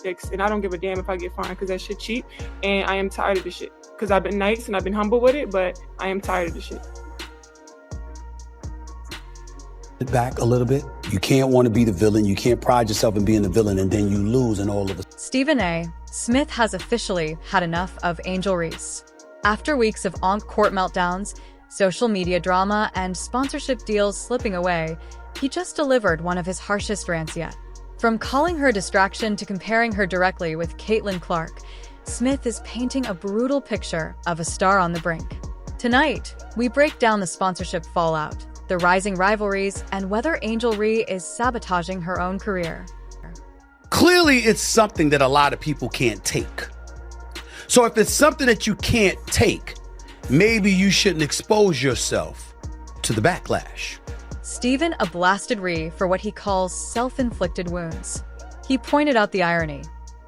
fixed, and I don't give a damn if I get fined because that shit cheap, and I am tired of the shit. Because I've been nice and I've been humble with it, but I am tired of the shit. Back a little bit. You can't want to be the villain. You can't pride yourself in being the villain, and then you lose and all of it. Stephen A. Smith has officially had enough of Angel Reese. After weeks of on-court meltdowns, social media drama, and sponsorship deals slipping away, he just delivered one of his harshest rants yet. From calling her a distraction to comparing her directly with Caitlin Clark, Smith is painting a brutal picture of a star on the brink. Tonight, we break down the sponsorship fallout, the rising rivalries, and whether Angel Reese is sabotaging her own career. Clearly, it's something that a lot of people can't take. So if it's something that you can't take, maybe you shouldn't expose yourself to the backlash. Stephen blasted Reese for what he calls self-inflicted wounds. He pointed out the irony.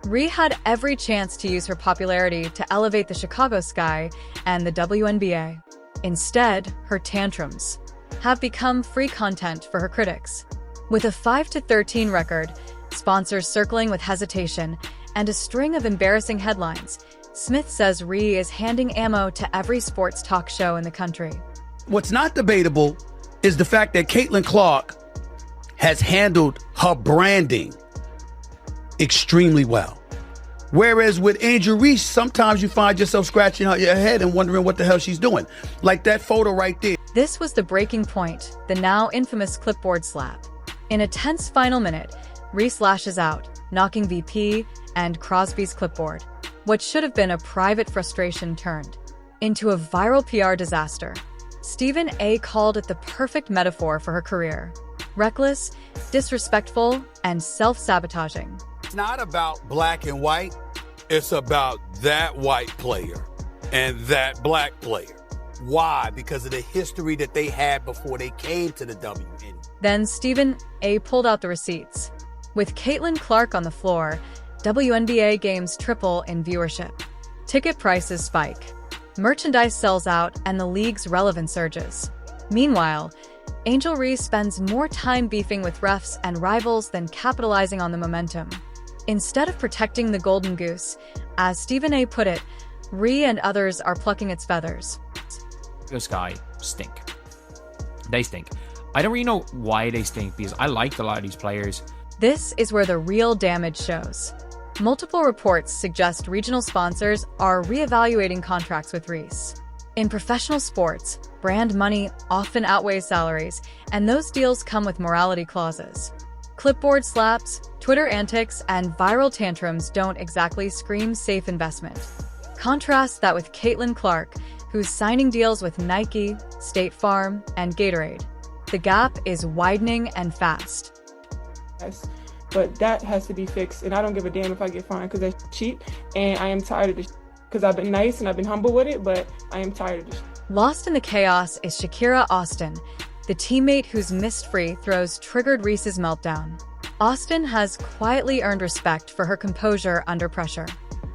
Reese had every chance to use her popularity to elevate the Chicago Sky and the WNBA. Instead, her tantrums have become free content for her critics. With a 5-13 record, sponsors circling with hesitation, and a string of embarrassing headlines, Smith says Reese is handing ammo to every sports talk show in the country. What's not debatable is the fact that Caitlin Clark has handled her branding extremely well. Whereas with Angel Reese, sometimes you find yourself scratching your head and wondering what the hell she's doing. Like that photo right there. This was the breaking point, the now infamous clipboard slap. In a tense final minute, Reese lashes out, knocking VP and Crosby's clipboard. What should have been a private frustration turned into a viral PR disaster. Stephen A. called it the perfect metaphor for her career. Reckless, disrespectful, and self-sabotaging. It's not about black and white. It's about that white player and that black player. Why? Because of the history that they had before they came to the WNBA. Then Stephen A. pulled out the receipts. With Caitlin Clark on the floor, WNBA games triple in viewership. Ticket prices spike. Merchandise sells out and the league's relevance surges. Meanwhile, Angel Reese spends more time beefing with refs and rivals than capitalizing on the momentum. Instead of protecting the golden goose, as Stephen A. put it, Reese and others are plucking its feathers. This guy stink. They stink. I don't really know why they stink because I liked a lot of these players. This is where the real damage shows. Multiple reports suggest regional sponsors are reevaluating contracts with Reese. In professional sports, brand money often outweighs salaries, and those deals come with morality clauses. Clipboard slaps, Twitter antics, and viral tantrums don't exactly scream safe investment. Contrast that with Caitlin Clark, who's signing deals with Nike, State Farm, and Gatorade. The gap is widening and fast. Yes, but that has to be fixed, and I don't give a damn if I get fined because that's cheap, and I am tired of this. Because I've been nice and I've been humble with it, but I am tired of this. Lost in the chaos is Shakira Austin, the teammate whose missed free throws triggered Reese's meltdown. Austin has quietly earned respect for her composure under pressure.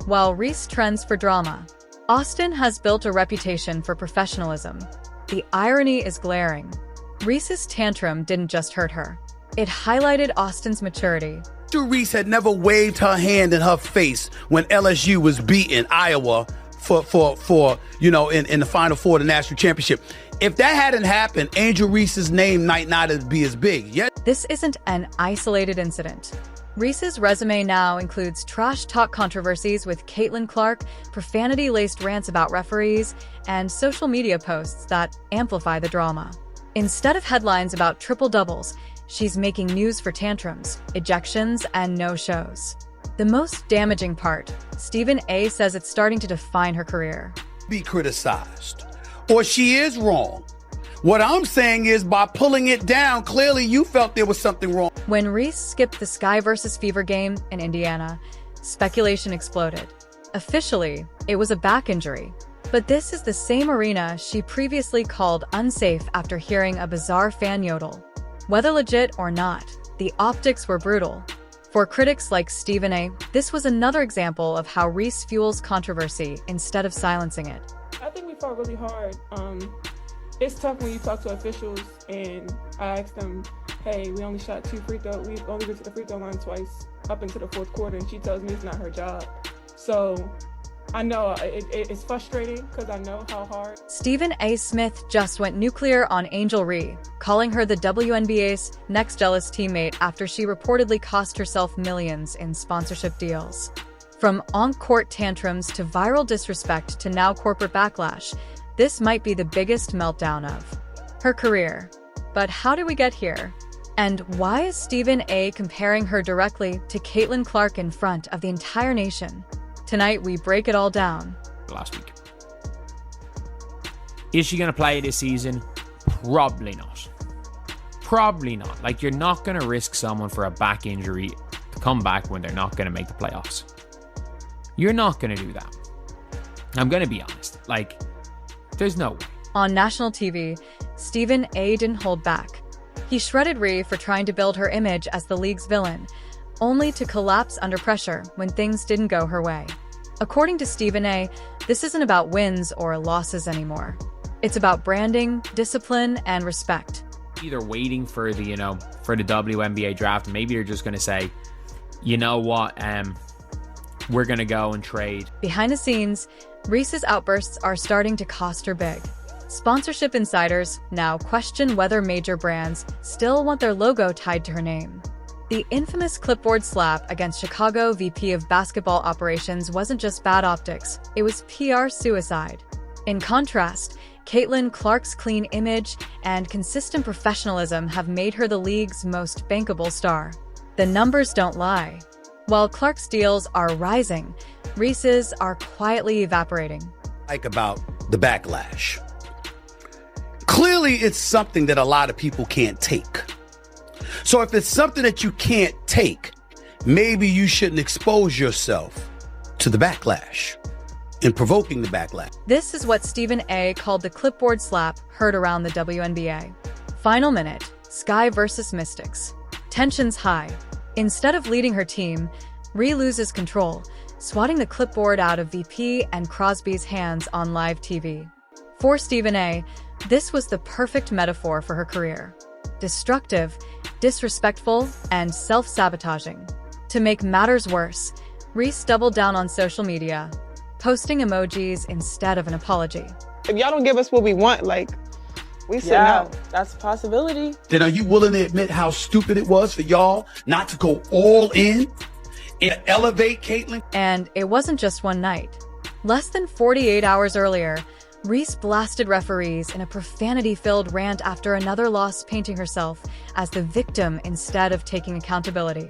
While Reese trends for drama, Austin has built a reputation for professionalism. The irony is glaring. Reese's tantrum didn't just hurt her. It highlighted Austin's maturity. Reese had never waved her hand in her face when LSU was beating Iowa for in the Final Four of the national championship. If that hadn't happened, Angel Reese's name might not be as big. Yet this isn't an isolated incident. Reese's resume now includes trash talk controversies with Caitlin Clark, profanity-laced rants about referees, and social media posts that amplify the drama. Instead of headlines about triple-doubles, she's making news for tantrums, ejections, and no-shows. The most damaging part, Stephen A. says it's starting to define her career. Be criticized, or she is wrong. What I'm saying is by pulling it down, clearly you felt there was something wrong. When Reese skipped the Sky vs. Fever game in Indiana, speculation exploded. Officially, it was a back injury. But this is the same arena she previously called unsafe after hearing a bizarre fan yodel. Whether legit or not, the optics were brutal. For critics like Stephen A., this was another example of how Reese fuels controversy instead of silencing it. I think we fought really hard. It's tough when you talk to officials and I asked them, hey, we only shot 2 free throws. We only went to the free throw line twice. up into the fourth quarter, and she tells me it's not her job. So I know it's frustrating because I know how hard. Stephen A. Smith just went nuclear on Angel Reese, calling her the WNBA's next jealous teammate after she reportedly cost herself millions in sponsorship deals. From on-court tantrums to viral disrespect to now corporate backlash, this might be the biggest meltdown of her career. But how did we get here? And why is Stephen A. comparing her directly to Caitlin Clark in front of the entire nation? Tonight, we break it all down. Last week. Is she going to play this season? Probably not. Probably not. Like, you're not going to risk someone for a back injury to come back when they're not going to make the playoffs. You're not going to do that. I'm going to be honest. Like, there's no way. On national TV, Stephen A. didn't hold back. He shredded Reese for trying to build her image as the league's villain, only to collapse under pressure when things didn't go her way. According to Stephen A., this isn't about wins or losses anymore. It's about branding, discipline, and respect. Either waiting for the, for the WNBA draft, maybe you're just going to say, you know what, we're going to go and trade. Behind the scenes, Reese's outbursts are starting to cost her big. Sponsorship insiders now question whether major brands still want their logo tied to her name. The infamous clipboard slap against Chicago VP of basketball operations wasn't just bad optics, it was PR suicide. In contrast, Caitlin Clark's clean image and consistent professionalism have made her the league's most bankable star. The numbers don't lie. While Clark's deals are rising, Reese's are quietly evaporating. Like about the backlash. Clearly, it's something that a lot of people can't take. So if it's something that you can't take, maybe you shouldn't expose yourself to the backlash and provoking the backlash. This is what Stephen A. called the clipboard slap heard around the WNBA. Final minute, Sky versus Mystics. Tensions high. Instead of leading her team, Reese loses control, swatting the clipboard out of VP and Crosby's hands on live TV. For Stephen A., this was the perfect metaphor for her career. Destructive, disrespectful, and self-sabotaging. To make matters worse, Reese doubled down on social media, posting emojis instead of an apology. If y'all don't give us what we want, we sit out. That's a possibility. Then are you willing to admit how stupid it was for y'all not to go all in and elevate Caitlin? And it wasn't just one night. Less than 48 hours earlier, Reese blasted referees in a profanity-filled rant after another loss, painting herself as the victim instead of taking accountability.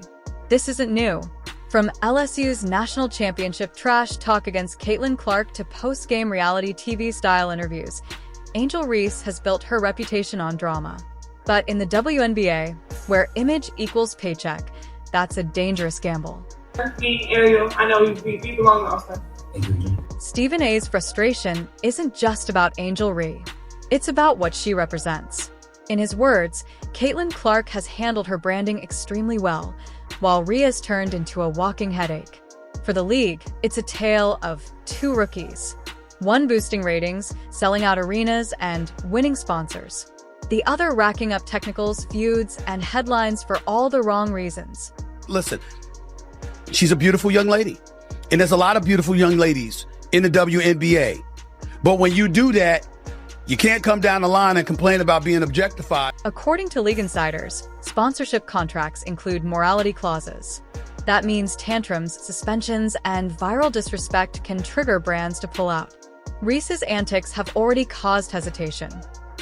This isn't new. From LSU's national championship trash talk against Caitlin Clark to post-game reality TV-style interviews, Angel Reese has built her reputation on drama. But in the WNBA, where image equals paycheck, that's a dangerous gamble. Me, Ariel, I know we belong also. Stephen A.'s frustration isn't just about Angel Reese. It's about what she represents. In his words, Caitlin Clark has handled her branding extremely well, while Reese has turned into a walking headache. For the league, it's a tale of two rookies. One boosting ratings, selling out arenas, and winning sponsors. The other racking up technicals, feuds, and headlines for all the wrong reasons. Listen, she's a beautiful young lady. And there's a lot of beautiful young ladies in the WNBA. But when you do that, you can't come down the line and complain about being objectified. According to league insiders, sponsorship contracts include morality clauses. That means tantrums, suspensions, and viral disrespect can trigger brands to pull out. Reese's antics have already caused hesitation.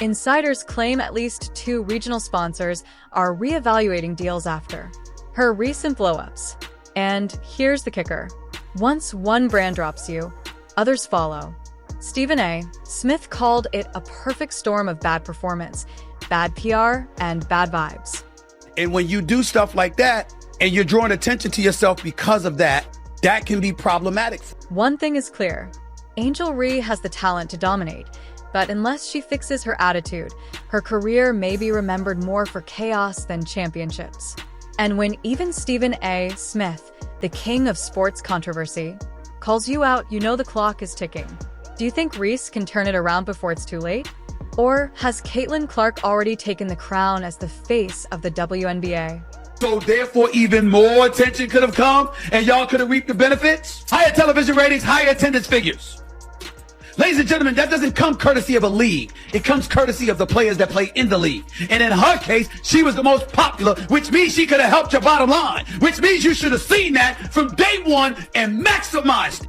Insiders claim at least 2 regional sponsors are reevaluating deals after her recent blow-ups. And here's the kicker. Once one brand drops you, others follow. Stephen A. Smith called it a perfect storm of bad performance, bad PR, and bad vibes. And when you do stuff like that, and you're drawing attention to yourself because of that, that can be problematic. One thing is clear. Angel Reese has the talent to dominate, but unless she fixes her attitude, her career may be remembered more for chaos than championships. And when even Stephen A. Smith, the king of sports controversy, calls you out, you know the clock is ticking. Do you think Reese can turn it around before it's too late? Or has Caitlin Clark already taken the crown as the face of the WNBA? So therefore, even more attention could have come and y'all could have reaped the benefits. Higher television ratings, higher attendance figures. Ladies and gentlemen, that doesn't come courtesy of a league. It comes courtesy of the players that play in the league. And in her case, she was the most popular, which means she could have helped your bottom line, which means you should have seen that from day one and maximized it.